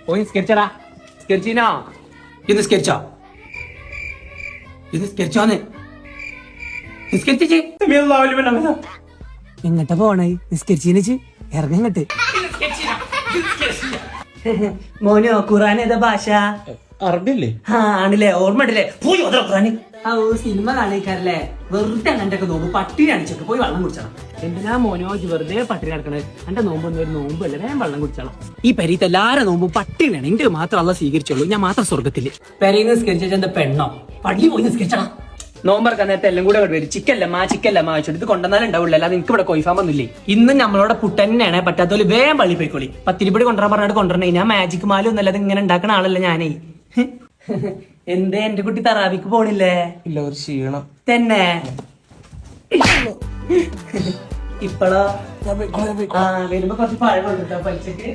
പോയി നിസ്കരിച്ചടാ. നിസ്കരിച്ചീനോ? ഇത് നിസ്കരിച്ചോ? ഇത് നിസ്കരിച്ചോന്ന്? നിസ്കരിച്ചേ? എങ്ങട്ടാ പോണേ? നിസ്കരിച്ചീനച്ച് ഇറങ്ങങ്ങട്ട്. മോനോ ഖുറാൻ ഏതാ ഭാഷ? അറബിയല്ലേ? ആണല്ലേ, ഓർമ്മ ഉണ്ടല്ലേ? പോയി ഖുറാൻ. സിനിമ കാണിക്കാറല്ലേ? വെറുതെ അങ്ങനത്തെ നോമ്പ് പട്ടിണി അടിച്ചൊക്കെ പോയി വെള്ളം കുടിച്ചണം. എന്തിനാ മോനോജ് വെറുതെ പട്ടിണി നടക്കണത്? എന്റെ നോമ്പൊന്നും ഒരു നോമ്പല്ലേ, വേഗം വെള്ളം കുടിച്ചോളാം. ഈ പെരീത്തെ എല്ലാരും നോമ്പും പട്ടിണിയാണ്. എന്റെ മാത്രം അള്ള സ്വീകരിച്ചോളൂ, ഞാൻ മാത്രം സ്വർഗത്തില്. പെരീന്ന് നിസ്കരിച്ച എന്താ പെണ്ണോ? പള്ളി പോയി നിസ്കരിച്ചണം. നോമ്പറക്കാൻ നേരത്തെ എല്ലാം കൂടെ വരും. ചിക്കല്ലമ്മ വെച്ചിട്ട് ഇത് കൊണ്ടുവന്നാലും ഉണ്ടാവില്ല. അല്ലാതെ എനിക്ക് ഇവിടെ കൊയ്ഫാൻ വന്നില്ലേ? ഇന്നും നമ്മളോട് പുട്ടന്നെയാണ്. പറ്റാത്തോല് വേഗം പള്ളി പോയിക്കോളി. പത്തിരിപ്പൊടി കൊണ്ടുവരാൻ പറഞ്ഞിട്ട് കൊണ്ടുവരണേ. ഞാൻ മാജിക് മാലും ഒന്നല്ലാതെ ഇങ്ങനെ ഉണ്ടാക്കണ ആളല്ല ഞാനേ. എന്തേ എന്റെ കുട്ടി തറാവിക്ക് പോണില്ലേ? ഇല്ല, ഒരു ക്ഷീണം തന്നെ. ഇപ്പഴോ വരുമ്പോ കുറച്ച് പഴം കൊണ്ടിട്ടോ പലിച്ചക്ക്.